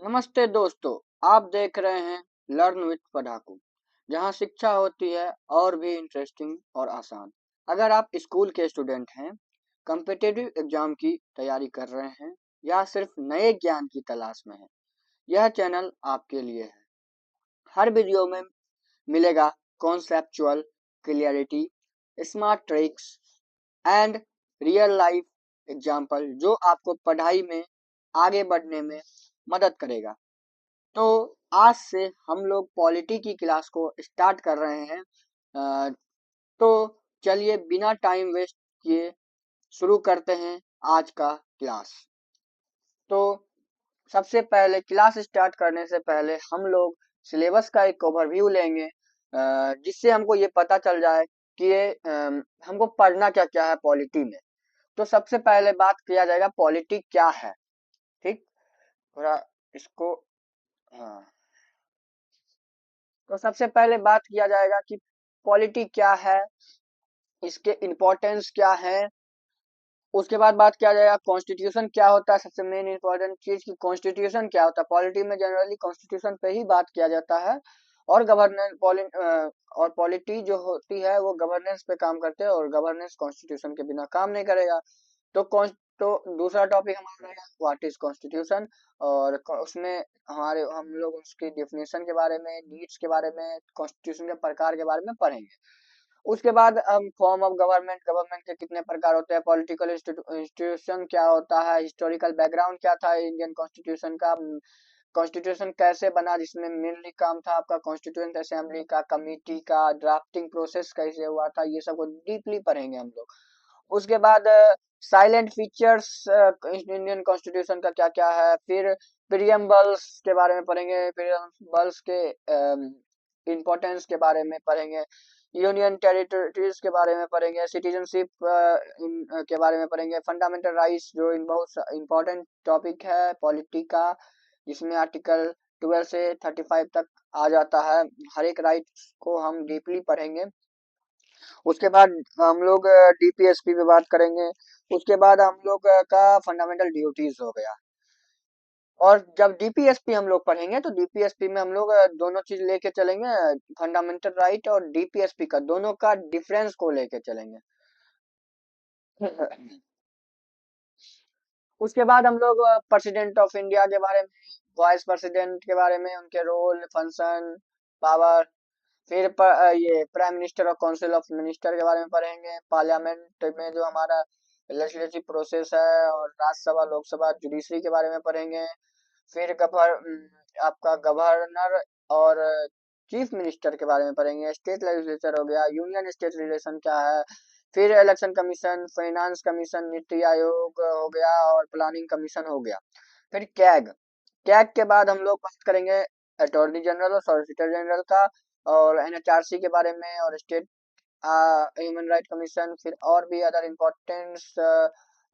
नमस्ते दोस्तों, आप देख रहे हैं लर्न विथ पढ़ाकू, जहां शिक्षा होती है और भी इंटरेस्टिंग और आसान। अगर आप स्कूल के स्टूडेंट हैं, कॉम्पिटिटिव एग्जाम की तैयारी कर रहे हैं या सिर्फ नए ज्ञान की तलाश में हैं, यह चैनल आपके लिए है। हर वीडियो में मिलेगा conceptual clarity, smart tricks and real life example जो आपको पढ़ाई में आगे बढ़ने में मदद करेगा। तो आज से हम लोग पॉलिटी की क्लास को स्टार्ट कर रहे हैं। तो चलिए बिना टाइम वेस्ट किए शुरू करते हैं आज का क्लास। तो सबसे पहले क्लास स्टार्ट करने से पहले हम लोग सिलेबस का एक ओवरव्यू लेंगे, जिससे हमको ये पता चल जाए कि हमको पढ़ना क्या क्या है पॉलिटी में। तो सबसे पहले बात किया जाएगा पॉलिटी क्या है। ठीक, थोड़ा इसको, हाँ, तो सबसे पहले बात किया जाएगा कि पॉलिटी क्या है, इसके इम्पोर्टेंस क्या है। उसके बाद बात किया जाएगा कॉन्स्टिट्यूशन क्या होता है। सबसे मेन इंपॉर्टेंट चीज की कॉन्स्टिट्यूशन क्या होता है। पॉलिटी में जनरली कॉन्स्टिट्यूशन पे ही बात किया जाता है, और गवर्नेंस और पॉलिटी जो होती है वो गवर्नेंस पे काम करते हैं, और गवर्नेंस कॉन्स्टिट्यूशन के बिना काम नहीं करेगा। तो तो दूसरा टॉपिक हमारा रहेगा व्हाट इज कॉन्स्टिट्यूशन, और उसमें हम लोग उसकी डेफिनेशन के बारे में, नीड्स के बारे में, कॉन्स्टिट्यूशन के प्रकार के बारे में पढ़ेंगे। उसके बाद हम फॉर्म ऑफ गवर्नमेंट, गवर्नमेंट के कितने प्रकार होते हैं, पॉलिटिकल इंस्टीट्यूशन क्या होता है, हिस्टोरिकल बैकग्राउंड क्या था इंडियन कॉन्स्टिट्यूशन का, कॉन्स्टिट्यूशन कैसे बना, जिसमें मेनली काम था आपका कॉन्स्टिट्यूएंट असेंबली का, कमिटी का, ड्राफ्टिंग प्रोसेस कैसे हुआ था, ये सब को डीपली पढ़ेंगे हम लोग। उसके बाद साइलेंट फीचर्स इंडियन कॉन्स्टिट्यूशन का क्या क्या है। फिर प्रियम्बल्स के बारे में पढ़ेंगे, प्रियम्बल्स के इम्पोर्टेंस के बारे में पढ़ेंगे, यूनियन टेरिटरीज के बारे में पढ़ेंगे, सिटीजनशिप के बारे में पढ़ेंगे, फंडामेंटल राइट्स जो इन बहुत इम्पोर्टेंट टॉपिक है पॉलिटी का, जिसमें आर्टिकल 12 से 35 तक आ जाता है। हर एक राइट्स को हम डीपली पढ़ेंगे। उसके बाद हम लोग डीपीएसपी पे बात करेंगे। उसके बाद हम लोग का फंडामेंटल ड्यूटीज हो गया। और जब डीपीएसपी हम लोग पढ़ेंगे तो डीपीएसपी में हम लोग दोनों चीज लेके चलेंगे, फंडामेंटल राइट और डीपीएसपी का दोनों का डिफरेंस को लेके चलेंगे। उसके बाद हम लोग प्रेसिडेंट ऑफ इंडिया के बारे में, वाइस प्रेसिडेंट के बारे में, उनके रोल, फंक्शन, पावर। फिर ये प्राइम मिनिस्टर और काउंसिल ऑफ मिनिस्टर के बारे में पढ़ेंगे। पार्लियामेंट में जो हमारा लेजिस्लेटिव प्रोसेस है, और राज्यसभा, लोकसभा, जुडिशरी के बारे में पढ़ेंगे। फिर आपका गवर्नर और चीफ मिनिस्टर के बारे में पढ़ेंगे। स्टेट लेजिस्लेचर हो गया, यूनियन स्टेट रिलेशन क्या है। फिर election commission, finance commission, NITI Aayog हो गया, और प्लानिंग कमीशन हो गया। फिर कैग, कैग के बाद हम लोग बात करेंगे अटॉर्नी जनरल और सॉलिसिटर जनरल का, और एनएचआरसी के बारे में, और स्टेट ह्यूमन राइट कमीशन। फिर और भी अदर इम्पोर्टेंस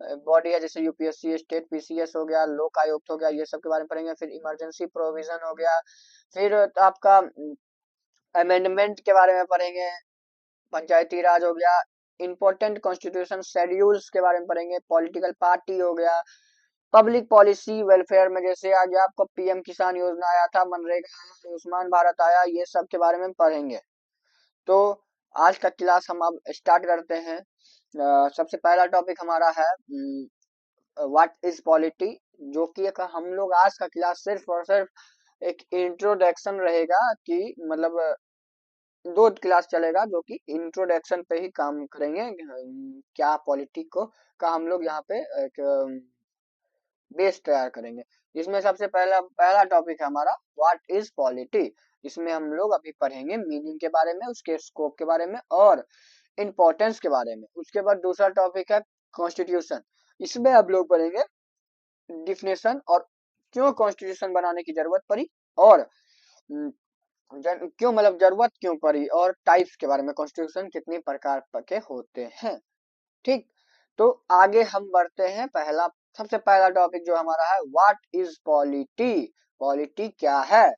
बॉडी है, जैसे यूपीएससी, स्टेट पीसीएस हो गया, लोक आयुक्त हो गया, ये सब के बारे में पढ़ेंगे। फिर इमरजेंसी प्रोविजन हो गया। फिर आपका अमेंडमेंट के बारे में पढ़ेंगे। पंचायती राज हो गया। इम्पोर्टेंट कॉन्स्टिट्यूशन शेड्यूल्स के बारे में पढ़ेंगे। पॉलिटिकल पार्टी हो गया। पब्लिक पॉलिसी वेलफेयर में जैसे आ गया आपको पीएम किसान योजना आया था, मनरेगा आया, आयुष्मान भारत आया, ये सब के बारे में पढ़ेंगे। तो आज का क्लास हम अब स्टार्ट करते हैं। सबसे पहला टॉपिक हमारा है व्हाट इज पॉलिटी, जो कि एक हम लोग आज का क्लास सिर्फ और सिर्फ एक इंट्रोडक्शन रहेगा, कि मतलब दो क्लास चलेगा जो कि इंट्रोडक्शन पे ही काम करेंगे। क्या पॉलिटी को का हम लोग यहाँ पे एक बेस तैयार करेंगे। जिसमें सबसे पहला पहला टॉपिक है हमारा व्हाट इज पॉलिटी। इसमें हम लोग अभी पढ़ेंगे मीनिंग के बारे में, उसके स्कोप के बारे में, और इम्पोर्टेंस के बारे में। उसके बाद दूसरा टॉपिक है कॉन्स्टिट्यूशन। इसमें आप लोग पढ़ेंगे डिफिनेशन, और क्यों कॉन्स्टिट्यूशन बनाने की जरूरत पड़ी, और क्यों मतलब जरूरत क्यों पड़ी, और टाइप्स के बारे में, कॉन्स्टिट्यूशन कितनी प्रकार के होते हैं। ठीक, तो आगे हम बढ़ते हैं। सबसे पहला टॉपिक जो हमारा है व्हाट इज पॉलिटी, पॉलिटी क्या है।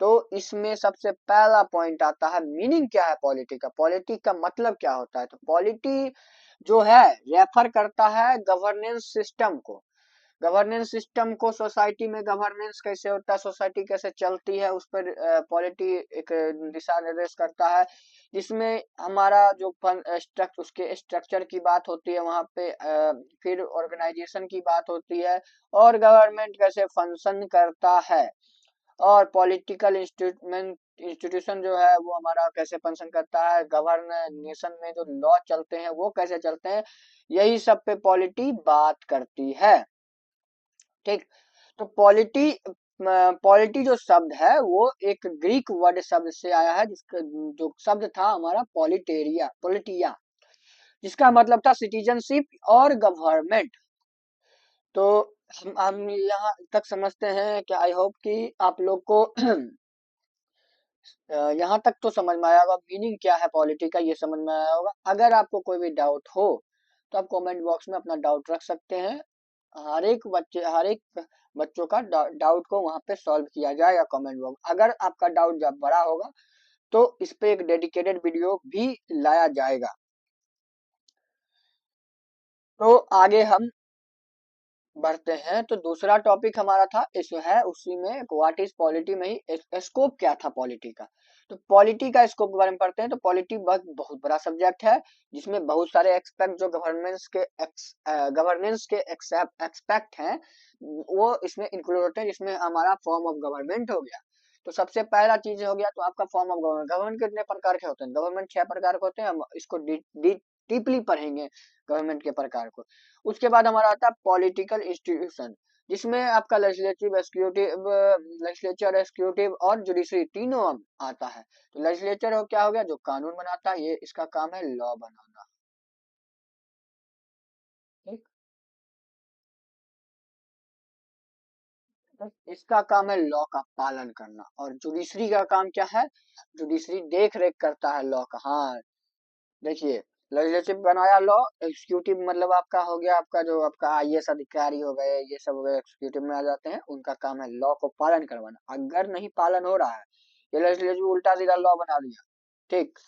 तो इसमें सबसे पहला पॉइंट आता है मीनिंग क्या है पॉलिटी का, पॉलिटी का मतलब क्या होता है। तो पॉलिटी जो है रेफर करता है गवर्नेंस सिस्टम को, गवर्नेंस सिस्टम को, सोसाइटी में गवर्नेंस कैसे होता है, सोसाइटी कैसे चलती है, उस पर पॉलिटी एक दिशा निर्देश करता है, जिसमें हमारा जो उसके स्ट्रक्चर की बात होती है वहां पे, फिर ऑर्गेनाइजेशन की बात होती है, और गवर्नमेंट कैसे फंक्शन करता है, और पॉलिटिकल इंस्टीट्यूशन जो है वो हमारा कैसे फंक्शन करता है, गवर्नेशन में जो लॉ चलते हैं वो कैसे चलते हैं, यही सब पे पॉलिटी बात करती है। ठीक। तो पॉलिटी जो शब्द है वो एक ग्रीक वर्ड शब्द से आया है, जिसका जो शब्द था हमारा पॉलिटिया, जिसका मतलब था सिटीजनशिप और गवर्नमेंट। तो हम यहाँ तक समझते हैं कि आई होप कि आप लोग को यहाँ तक तो समझ में आया होगा मीनिंग क्या है पॉलिटी का, ये समझ में आया होगा। अगर आपको कोई भी डाउट हो तो आप कमेंट बॉक्स में अपना डाउट रख सकते हैं। हर एक बच्चों का डाउट को वहां पे सॉल्व किया जाएगा कमेंट बॉक्स। अगर आपका डाउट जब बड़ा होगा तो इस पे एक डेडिकेटेड वीडियो भी लाया जाएगा। तो आगे हम बढ़ते हैं। तो दूसरा टॉपिक हमारा था इस है उसी में व्हाट इज पॉलिटी में ही स्कोप क्या था पॉलिटी का। तो पॉलिटी का स्कोप के बारे में पढ़ते हैं। तो पॉलिटी बहुत बड़ा सब्जेक्ट है, जिसमें बहुत सारे एक्सपेक्ट जो गवर्नेंस के एक्सपेक्ट हैं वो इसमें इंक्लूड होते हैं, जिसमें हमारा फॉर्म ऑफ गवर्नमेंट हो गया। तो सबसे पहला चीज हो गया तो आपका फॉर्म ऑफ गवर्नमेंट। गवर्नमेंट कितने प्रकार के होते हैं? गवर्नमेंट 6 प्रकार के होते हैं। हम इसको डीपली पढ़ेंगे गवर्नमेंट के प्रकार को। उसके बाद हमारा आता है पॉलिटिकल इंस्टीट्यूशन, जिसमें आपका लेजिस्लेचर, एक्सिक्यूटिव और जुडिशरी तीनों आता है। तो लेजिस्लेचर हो क्या हो गया? जो कानून बनाता है, ये इसका काम है लॉ बनाना। ठीक। तो इसका काम है लॉ का पालन करना। और जुडिशरी का काम क्या है? जुडिशरी देख रेख करता है लॉ का। हाँ, देखिए, लेजिस्लेटिव बनाया लॉ, एग्जीक्यूटिव मतलब आपका हो गया, आपका जो आपका आईएएस अधिकारी हो गए, ये सब हो गए, एग्जीक्यूटिव में आ जाते हैं। उनका काम है लॉ को पालन करवाना। अगर नहीं पालन हो रहा है, ये लेजिस्लेटिव उल्टा सीधा लॉ बना दिया, ठीक,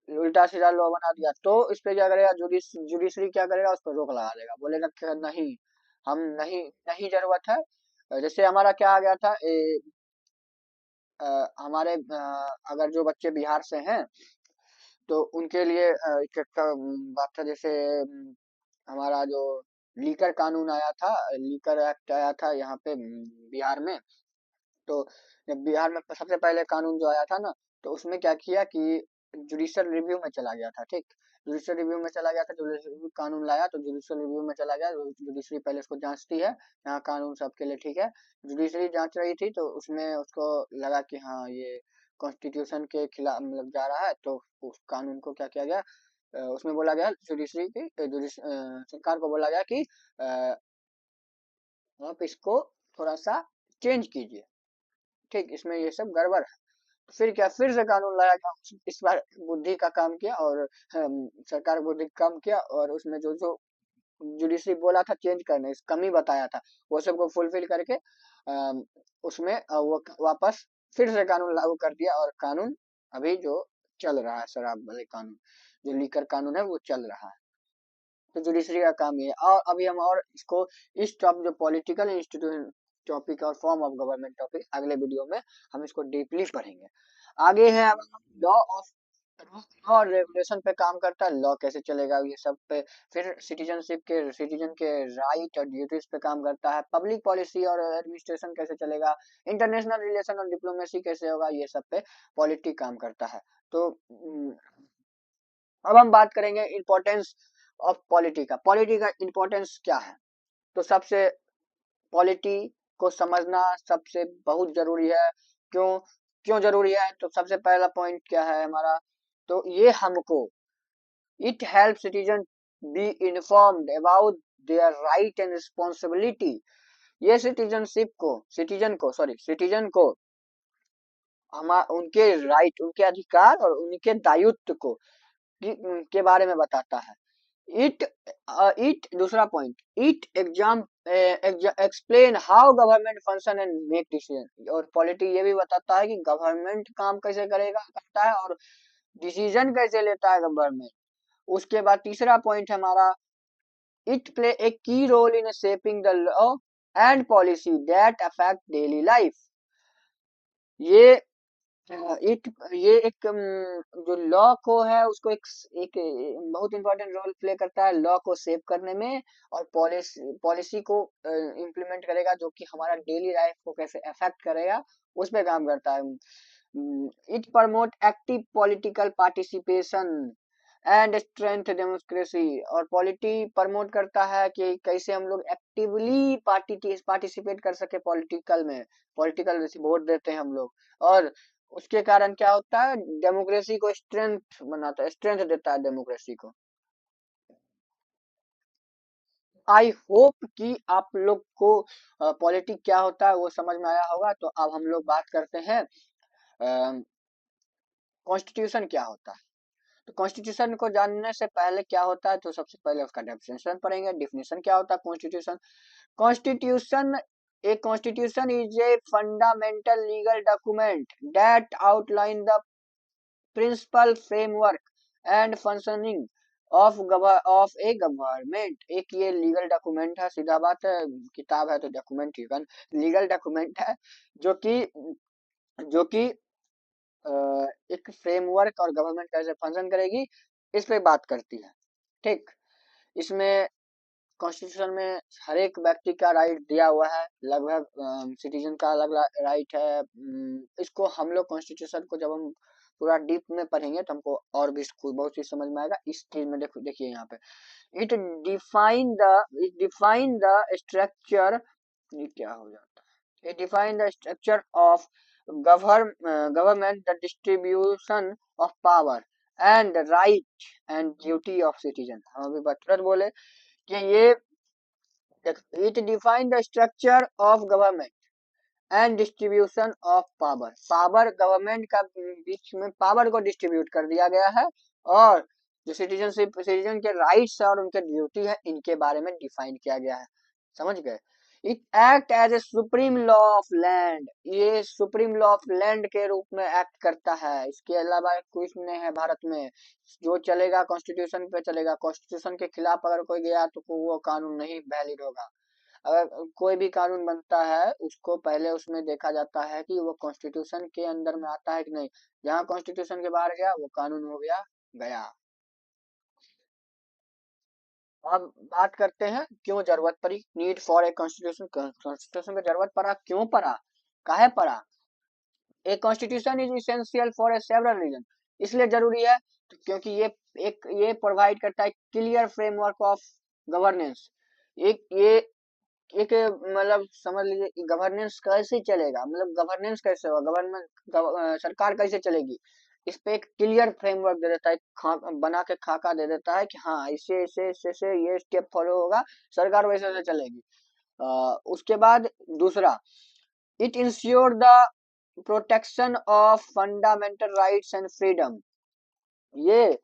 उल्टा सीधा लॉ बना दिया, तो इस पे क्या करेगा जुडिशरी क्या करेगा? उस पर रोक लगा देगा, बोलेगा कि नहीं, हम नहीं, नहीं जरूरत है। जैसे हमारा क्या आ गया था हमारे अगर जो बच्चे बिहार से हैं तो उनके लिए एक बात था, जैसे हमारा जो लीकर कानून आया था, लीकर एक्ट आया था यहाँ पे बिहार में। तो जब बिहार में सबसे पहले कानून जो आया था ना, तो उसमें क्या किया कि जुडिशियल रिव्यू में चला गया था। ठीक, जुडिशियल रिव्यू में चला गया था, जुडिशियल रिव्यू कानून लाया तो जुडिशियल रिव्यू में चला गया। जुडिशरी पहले उसको जांचती है, यहाँ कानून सबके लिए ठीक है। जुडिशरी जांच रही थी तो उसमें उसको लगा कि हाँ ये कॉन्स्टिट्यूशन के खिलाफ मतलब जा रहा है, तो उस कानून को क्या किया गया, उसमें बोला गया जुडिशरी की सरकार को बोला गया कि आप इसको थोड़ा सा चेंज कीजिए। ठीक, इसमें ये सब गड़बड़ है। फिर क्या, फिर से कानून लाया गया, इस बार बुद्धि का काम किया, और सरकार बुद्धि का काम किया, और उसमें जो जो जुडिशरी बोला था चेंज करने, इस कमी बताया था, वो सबको फुलफिल करके उसमें वो वापस फिर से कानून लागू कर दिया। और कानून अभी जो चल रहा है, शराब वाले कानून, जो लीकर कानून है वो चल रहा है। तो जुडिशरी का काम ये है। और अभी हम और इसको इस टॉपिक जो पॉलिटिकल इंस्टीट्यूशन टॉपिक और फॉर्म ऑफ गवर्नमेंट टॉपिक, अगले वीडियो में हम इसको डीपली पढ़ेंगे। आगे है लॉ ऑफ, लॉ और रेगुलेशन पे काम करता है, लॉ कैसे चलेगा ये सब पे। फिर सिटीजन के राइट और ड्यूटीज पे काम करता है। पब्लिक पॉलिसी और एडमिनिस्ट्रेशन कैसे चलेगा, इंटरनेशनल रिलेशन और डिप्लोमेसी कैसे होगा, ये सब पे पॉलिटी काम करता है। तो अब हम बात करेंगे इम्पोर्टेंस ऑफ पॉलिटी का इम्पोर्टेंस क्या है। तो सबसे पॉलिटी को समझना सबसे बहुत जरूरी है। क्यों क्यों जरूरी है? तो सबसे पहला पॉइंट क्या है हमारा, तो ये हमको, it help citizen be informed about their right and responsibility. ये सिटीजन को हम उनके राइट, उनके अधिकार और उनके दायित्व को के बारे में बताता है। इट इट दूसरा point, it exam explain how government function and make decision. और पॉलिटी ये भी बताता है कि गवर्नमेंट काम कैसे करेगा करता है और डिसीजन कैसे लेता है गवर्नमेंट। उसके बाद तीसरा पॉइंट हमारा, it play a key role in shaping the law and policy that affect daily life. ये एक ये एक जो लॉ को है उसको एक बहुत इंपॉर्टेंट रोल प्ले करता है लॉ को सेव करने में, और पॉलिसी को इम्प्लीमेंट करेगा जो कि हमारा डेली लाइफ को कैसे अफेक्ट करेगा उस पे काम करता है। It promote active political participation and strength democracy. और पॉलिटी प्रमोट करता है कि कैसे हम लोग एक्टिवली पार्टिसिपेट कर सके पॉलिटिकल में, पॉलिटिकल जैसे वोट देते हैं हम लोग, और उसके कारण क्या होता है, डेमोक्रेसी को स्ट्रेंथ बनाता है, स्ट्रेंथ देता है डेमोक्रेसी को। आई होप कि आप लोग को पॉलिटिक क्या होता है वो समझ में आया होगा। तो अब हम लोग बात करते हैं कॉन्स्टिट्यूशन क्या होता है। तो कॉन्स्टिट्यूशन को जानने से पहले क्या होता है, तो सबसे पहले उसका डेफिनेशन पढ़ेंगे। डेफिनेशन क्या होता है constitution. Constitution A constitution is a fundamental legal document that outline the principal framework and functioning of a government। एक ये लीगल डॉक्यूमेंट है, सीधा बात है, किताब है तो डॉक्यूमेंट ही लीगल डॉक्यूमेंट है जो कि एक फ्रेमवर्क और गवर्नमेंट कैसे फंक्शन करेगी इस पे बात करती है। ठीक, इसमें कॉन्स्टिट्यूशन में हर एक व्यक्ति का राइट दिया हुआ है, लगभग सिटीजन का अलग राइट है। इसको हम लोग कॉन्स्टिट्यूशन को जब हम पूरा डीप में पढ़ेंगे तो हमको और भी बहुत चीज समझ में आएगा। इस चीज में देखो, देखिए यहाँ पे इट डिफाइन द स्ट्रक्चर, ये क्या हो जाता है, it define the structure of government, the distribution of power and right and duty of citizen. हम अभी तुरंत बोले कि ये it define the structure of government and distribution of power. Power government का बीच में पावर को डिस्ट्रीब्यूट कर दिया गया है, और जो सिटीजन के राइट्स और उनके ड्यूटी है इनके बारे में डिफाइन किया गया है। समझ गए। It act as a supreme law of land. ये सुप्रीम लॉ ऑफ लैंड के रूप में एक्ट करता है। इसके अलावा कुछ नहीं है भारत में जो चलेगा, कॉन्स्टिट्यूशन पे चलेगा। कॉन्स्टिट्यूशन के खिलाफ अगर कोई गया तो वो कानून नहीं वैलिड होगा। अगर कोई भी कानून बनता है उसको पहले उसमें देखा जाता है कि वो कॉन्स्टिट्यूशन के अंदर में आता है कि नहीं। जहाँ कॉन्स्टिट्यूशन के बाहर गया वो कानून हो गया गया। अब बात करते हैं क्यों जरूरत पड़ी, need for a constitution. Constitution की जरूरत पड़ा, क्यों पड़ा, काहे पड़ा। A constitution is essential for a several reason. इसलिए जरूरी है तो क्योंकि ये प्रोवाइड करता है क्लियर फ्रेमवर्क ऑफ गवर्नेंस। ये एक मतलब समझ लीजिए गवर्नेंस कैसे चलेगा, मतलब गवर्नेंस कैसे होगा, सरकार कैसे चलेगी, इस पे एक क्लियर फ्रेमवर्क दे देता है, बना के खाका दे देता है कि हाँ इससे इससे इससे इससे ये स्टेप फॉलो होगा, सरकार वैसे वैसे चलेगी। उसके बाद दूसरा, it ensure the protection of fundamental rights and freedom. ये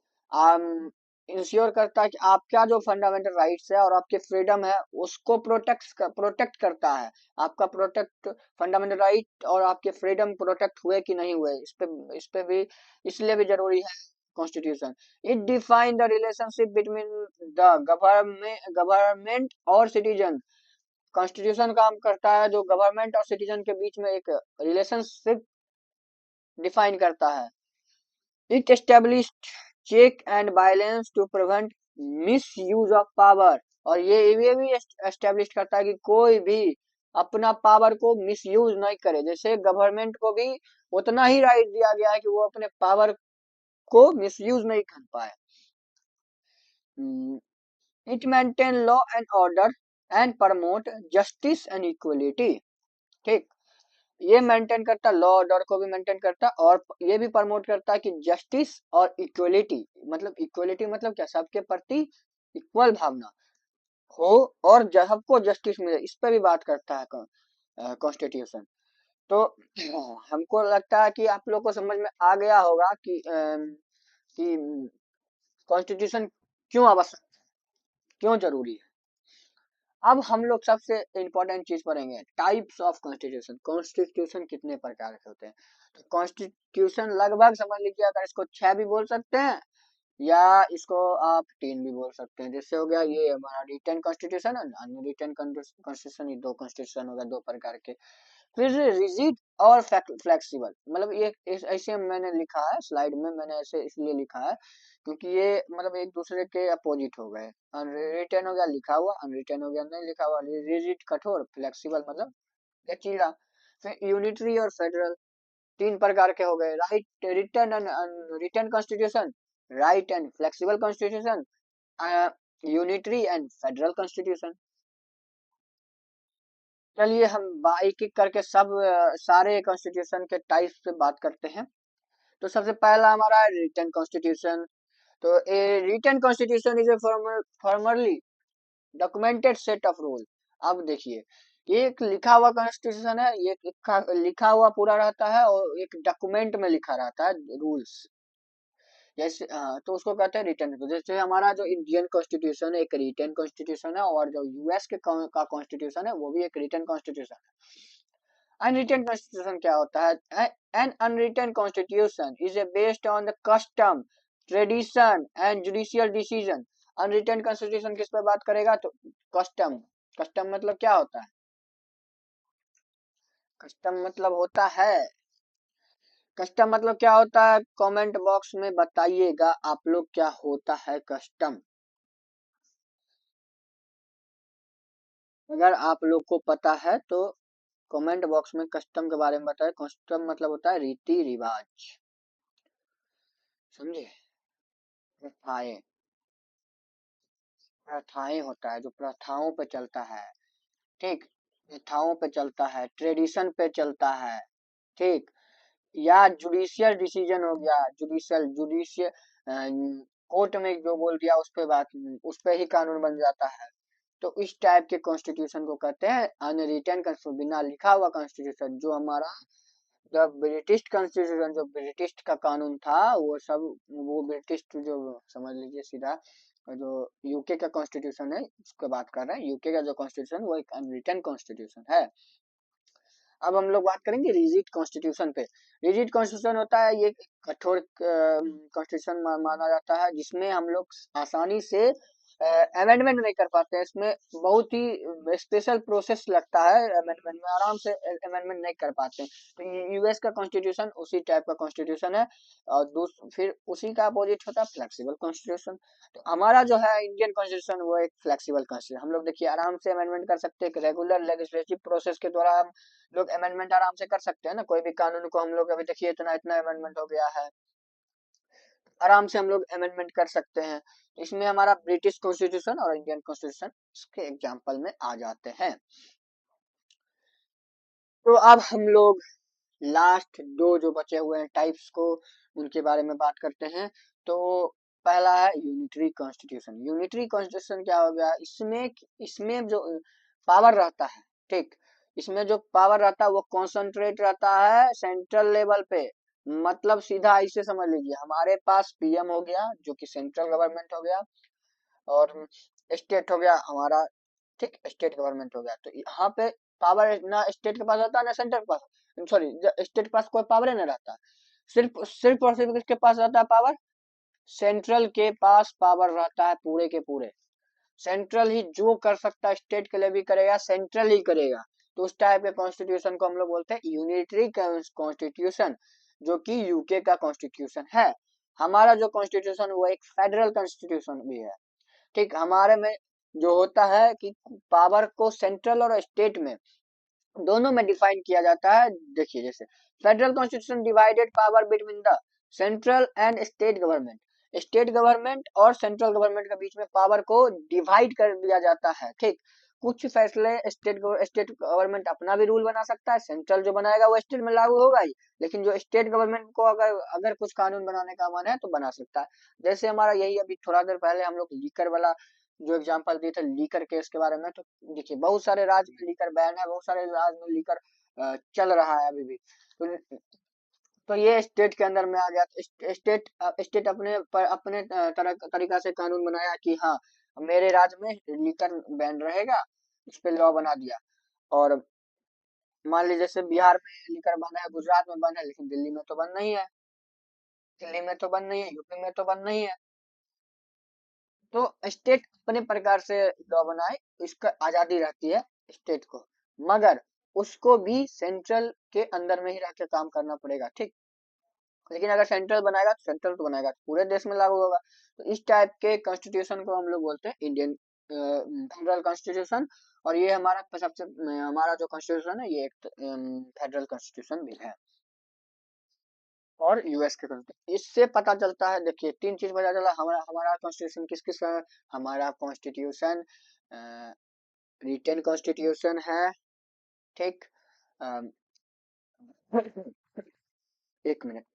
इंश्योर करता है कि आपका जो फंडामेंटल राइट्स है और आपके फ्रीडम है उसको प्रोटेक्ट करता है। आपका प्रोटेक्ट फंडामेंटल राइट और आपके फ्रीडम प्रोटेक्ट हुए कि नहीं हुए, इस पे भी इसलिए भी जरूरी है constitution. It define the relationship between the government और सिटीजन। कॉन्स्टिट्यूशन काम करता है जो गवर्नमेंट और सिटीजन के बीच में एक रिलेशनशिप डिफाइन करता है। It established check and balance to prevent misuse of power. और ये भी एस्टेब्लिश करता है कि कोई भी अपना पावर को मिस यूज नहीं करे। जैसे गवर्नमेंट को भी उतना ही राइट दिया गया है कि वो अपने पावर को मिस यूज नहीं कर पाए। It maintain law and order and promote justice and equality. ठीक, ये मेंटेन करता, लॉ ऑर्डर को भी मेंटेन करता, और ये भी प्रमोट करता है कि जस्टिस और इक्वलिटी, मतलब इक्वलिटी मतलब क्या, सबके प्रति इक्वल भावना हो और सबको जस्टिस मिले, इस पर भी बात करता है कॉन्स्टिट्यूशन। तो हमको लगता है कि आप लोग को समझ में आ गया होगा कि कॉन्स्टिट्यूशन क्यों आवश्यक, क्यों जरूरी है। अब हम लोग सबसे इम्पोर्टेंट चीज पढ़ेंगे, टाइप्स ऑफ कॉन्स्टिट्यूशन। कॉन्स्टिट्यूशन कितने प्रकार के होते हैं। तो कॉन्स्टिट्यूशन लगभग समझ लीजिए, अगर इसको 6 भी बोल सकते हैं या इसको आप तीन भी बोल सकते हैं। जैसे हो गया ये हमारा रिटन कॉन्स्टिट्यूशन है, अनरिटन कॉन्स्टिट्यूशन, ये दो कॉन्स्टिट्यूशन हो गया दो प्रकार के। फिर रिजिड और फ्लेक्सिबल, मतलब ये ऐसे मैंने लिखा है स्लाइड में, मैंने ऐसे इसलिए लिखा है क्योंकि ये मतलब एक दूसरे के अपोजिट हो गए। अनरिटन हो गया लिखा हुआ, अनरिटन हो गया नहीं लिखा हुआ। रिजिड कठोर, फ्लेक्सिबल मतलब लचीला। फिर यूनिटरी और फेडरल, तीन प्रकार के हो गए। Right, written and written constitution, right and flexible constitution, unitary and federal constitution. चलिए हम एक एक करके सब सारे कॉन्स्टिट्यूशन के टाइप पे बात करते हैं। तो सबसे पहला हमारा रिटन कॉन्स्टिट्यूशन। तो a written constitution is a formally documented set of rule. अब देखिए, ये एक लिखा हुआ कॉन्स्टिट्यूशन है, ये लिखा हुआ पूरा रहता है और एक डॉक्यूमेंट में लिखा रहता है रूल्स। जैसे तो उसको कहते हैं रिटन। जैसे हमारा जो इंडियन कॉन्स्टिट्यूशन है एक रिटन कॉन्स्टिट्यूशन है, और जो यूएस के का कॉन्स्टिट्यूशन है वो भी एक रिटन कॉन्स्टिट्यूशन है। अनरिटन कॉन्स्टिट्यूशन क्या होता है? An unwritten constitution is a based on the custom, tradition and judicial decision. Unwritten constitution किस पर बात करेगा? तो कस्टम। कस्टम मतलब क्या होता है? कस्टम मतलब होता है, कस्टम मतलब क्या होता है? कमेंट बॉक्स में बताइएगा आप लोग क्या होता है कस्टम। अगर आप लोग को पता है तो कमेंट बॉक्स में कस्टम के बारे में बताएं। कस्टम मतलब होता है रीति रिवाज, समझे? प्रथाएं, प्रथाएं होता है जो प्रथाओं पे चलता है, ठीक। प्रथाओं पे चलता है, ट्रेडिशन पे चलता है, ठीक। या जुडिशियल डिसीजन हो गया, जुडिशियल कोर्ट में जो बोल दिया उस पे बात, उस पे ही कानून बन जाता है। तो इस टाइप के कॉन्स्टिट्यूशन को कहते हैं अनरिटन कॉन्स्टिट्यूशन, बिना लिखा हुआ कॉन्स्टिट्यूशन। जो हमारा द ब्रिटिश कॉन्स्टिट्यूशन, जो ब्रिटिश का कानून था वो सब, वो ब्रिटिश जो समझ लीजिए सीधा, जो यूके का कॉन्स्टिट्यूशन है उसकी बात कर रहे हैं। यूके का जो कॉन्स्टिट्यूशन वो एक अनरिटन कॉन्स्टिट्यूशन है। अब हम लोग बात करेंगे रिजिड कॉन्स्टिट्यूशन पे। रिजिड कॉन्स्टिट्यूशन होता है ये कठोर कॉन्स्टिट्यूशन माना जाता है, जिसमें हम लोग आसानी से अमेंडमेंट नहीं कर पाते हैं। इसमें बहुत ही स्पेशल प्रोसेस लगता है अमेंडमेंट में, आराम से अमेंडमेंट नहीं कर पाते हैं। तो यूएस का कॉन्स्टिट्यूशन उसी टाइप का कॉन्स्टिट्यूशन है। और फिर उसी का अपोजिट होता है फ्लेक्सिबल कॉन्स्टिट्यूशन। तो हमारा जो है इंडियन कॉन्स्टिट्यूशन वो एक फ्लेक्सिबल कॉन्स्टिट्यूशन। हम लोग देखिए आराम से अमेंडमेंट कर सकते हैं, रेगुलर लेजिस्लेटिव प्रोसेस के द्वारा हम लोग अमेंडमेंट आराम से कर सकते हैं ना। कोई भी कानून को हम लोग अभी देखिए इतना इतना अमेंडमेंट हो गया है, आराम से हम लोग अमेंडमेंट कर सकते हैं। इसमें हमारा ब्रिटिश कॉन्स्टिट्यूशन और इंडियन कॉन्स्टिट्यूशन इसके एग्जांपल में आ जाते हैं। तो अब हम लोग लास्ट दो जो बचे हुए हैं टाइप्स को, उनके बारे में बात करते हैं। तो पहला है यूनिटरी कॉन्स्टिट्यूशन। यूनिटरी कॉन्स्टिट्यूशन क्या हो गया? इसमें इसमें जो पावर रहता है, ठीक, इसमें जो पावर रहता है वो कॉन्सेंट्रेट रहता है सेंट्रल लेवल पे। मतलब सीधा ऐसे समझ लीजिए, हमारे पास पीएम हो गया जो कि सेंट्रल गवर्नमेंट हो गया, और स्टेट हो गया हमारा, ठीक, स्टेट गवर्नमेंट हो गया। तो यहाँ पे पावर ना स्टेट के पास होता है ना सेंटर के पास, सॉरी स्टेट के पास कोई पावर ही नहीं रहता। सिर्फ सिर्फ और सिर्फ किसके पास रहता है पावर? सेंट्रल के पास पावर रहता है पूरे के पूरे। सेंट्रल ही जो कर सकता है स्टेट के लिए भी करेगा, सेंट्रल ही करेगा। तो उस टाइप के कॉन्स्टिट्यूशन को हम लोग बोलते हैं यूनिटरी कॉन्स्टिट्यूशन, जो कि यूके का कॉन्स्टिट्यूशन है। हमारा जो कॉन्स्टिट्यूशन वो एक फेडरल कॉन्स्टिट्यूशन भी है, ठीक। हमारे में जो होता है कि पावर को सेंट्रल और स्टेट में दोनों में डिफाइन किया जाता है। देखिए जैसे federal constitution divided power between the central and state government. State government और सेंट्रल गवर्नमेंट के बीच में पावर को डिवाइड कर दिया जाता है, ठीक। कुछ फैसले स्टेट गवर्नमेंट अपना भी रूल बना सकता है, सेंट्रल जो बनाएगा वो स्टेट में लागू होगा ही। लेकिन जो स्टेट गवर्नमेंट को अगर अगर कुछ कानून बनाने का मन है तो बना सकता है। जैसे हमारा यही अभी थोड़ा देर पहले हम लोग लीकर वाला जो एग्जांपल दिए थे लीकर केस के बारे में, तो देखिए बहुत सारे राज्य में लीकर बैन है, बहुत सारे राज्य में लीकर चल रहा है अभी भी। तो ये स्टेट के अंदर में आ गया। स्टेट स्टेट अपने तरीका से कानून बनाया कि हाँ मेरे राज्य में लीकर बैन रहेगा, उस पे लॉ बना दिया। और मान लीजिए जैसे बिहार में लीकर बंद है, गुजरात में बंद है, लेकिन दिल्ली में तो बंद नहीं है, दिल्ली में तो बंद नहीं है, यूपी में तो बंद नहीं है। तो स्टेट अपने प्रकार से लॉ बनाए, इसका आजादी रहती है स्टेट को, मगर उसको भी सेंट्रल के अंदर में ही रह के काम करना पड़ेगा, ठीक। लेकिन अगर सेंट्रल बनाएगा तो सेंट्रल तो बनाएगा तो पूरे देश में लागू होगा। तो इस टाइप के कॉन्स्टिट्यूशन को हम लोग बोलते हैं इंडियन फेडरल कॉन्स्टिट्यूशन। और ये हमारा सबसे हमारा जो कॉन्स्टिट्यूशन है ये एक फेडरल कॉन्स्टिट्यूशन भी है। और यूएस के कॉन्स्टिट्यूशन, इससे पता चलता है, देखिए तीन चीज पता चला, हमारा हमारा कॉन्स्टिट्यूशन किस किस का है। हमारा कॉन्स्टिट्यूशन रिटन कॉन्स्टिट्यूशन है, ठीक। अम, एक मिनट।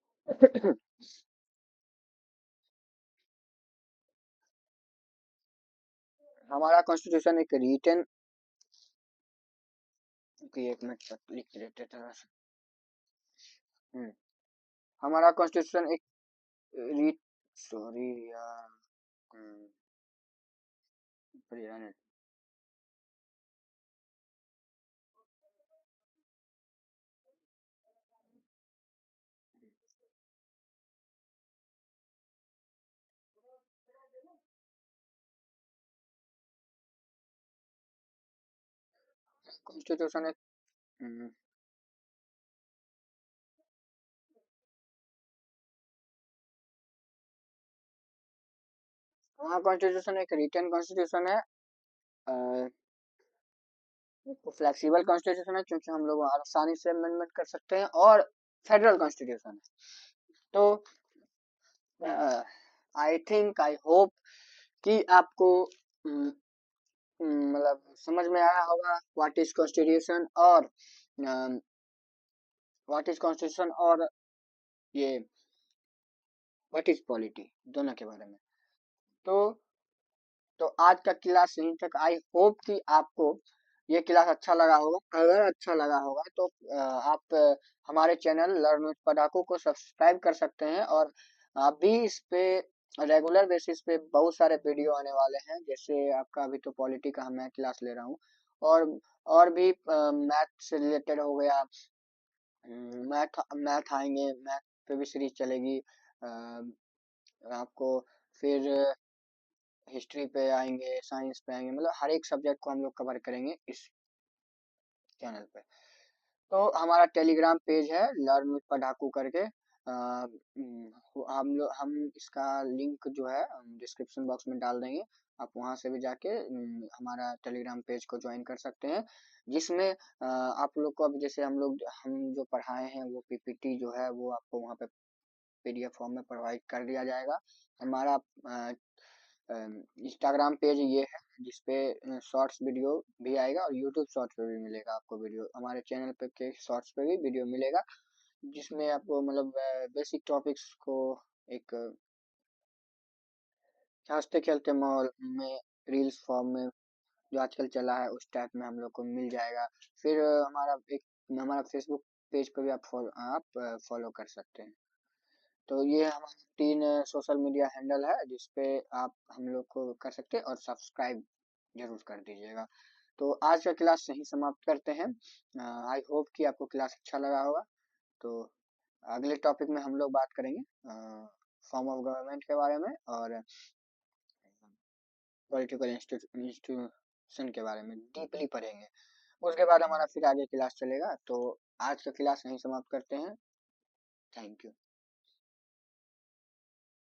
हमारा कॉन्स्टिट्यूशन एक रिटन की, एक मिनट तक लिख लेते थोड़ा सा। हम्म, हमारा कॉन्स्टिट्यूशन एक रीट, सॉरी यार, कॉन्स्टिट्यूशन एक हमारा कॉन्स्टिट्यूशन एक रिटन कॉन्स्टिट्यूशन है, फ्लेक्सिबल कॉन्स्टिट्यूशन है क्योंकि हम लोग आसानी से अमेंडमेंट कर सकते हैं, और फेडरल कॉन्स्टिट्यूशन है। तो आई थिंक, आई होप कि आपको मतलब समझ में आया होगा व्हाट इज कॉन्स्टिट्यूशन और व्हाट इज कॉन्स्टिट्यूशन और ये व्हाट इज पॉलिटी, दोनों के बारे में। तो तो आज का क्लास यहीं तक। आई होप कि आपको ये क्लास अच्छा लगा होगा। अगर अच्छा लगा होगा तो आप हमारे चैनल लर्न विद पढ़ाकू को सब्सक्राइब कर सकते हैं, और आप भी इस पे रेगुलर बेसिस पे बहुत सारे वीडियो आने वाले हैं। जैसे आपका अभी तो पॉलिटी का मैं क्लास ले रहा हूँ, और और भी मैथ से रिलेटेड हो गया, मैथ मैथ आएंगे, मैथ पे भी सीरीज चलेगी। आपको फिर हिस्ट्री पे आएंगे, साइंस पे आएंगे, मतलब हर एक सब्जेक्ट को हम लोग कवर करेंगे इस चैनल पे। तो हमारा टेलीग्राम पेज है लर्न विद पढ़ाकू करके। हम इसका लिंक जो है डिस्क्रिप्शन बॉक्स में डाल देंगे। आप वहां से भी जाके हमारा टेलीग्राम पेज को ज्वाइन कर सकते हैं, जिसमें आप लोग को अब जैसे हम जो पढ़ाए हैं वो पीपीटी जो है वो आपको वहाँ पे पीडीएफ फॉर्म में प्रोवाइड कर दिया जाएगा। हमारा इंस्टाग्राम पेज ये है जिसपे शॉर्ट्स वीडियो भी आएगा, और यूट्यूब शॉर्ट्स पे भी मिलेगा आपको वीडियो। हमारे चैनल पे के शॉर्ट्स पे भी वीडियो मिलेगा, जिसमें आपको मतलब बेसिक टॉपिक्स को एक हंसते खेलते माहौल में रील्स फॉर्म में जो आजकल चला है उस टाइप में हम लोग को मिल जाएगा। फिर हमारा फेसबुक पेज पे भी आप फॉलो कर सकते हैं। तो ये हमारे तीन सोशल मीडिया हैंडल है जिसपे आप हम लोग को कर सकते हैं, और सब्सक्राइब जरूर कर दीजिएगा। तो आज का क्लास यहीं समाप्त करते हैं। आई होप कि आपको क्लास अच्छा लगा होगा। तो अगले टॉपिक में हम लोग बात करेंगे फॉर्म ऑफ गवर्नमेंट के बारे में, और पॉलिटिकल इंस्टीट्यूशन के बारे में डीपली पढ़ेंगे। उसके बाद हमारा फिर आगे क्लास चलेगा। तो आज का क्लास यहीं समाप्त करते हैं। Thank you.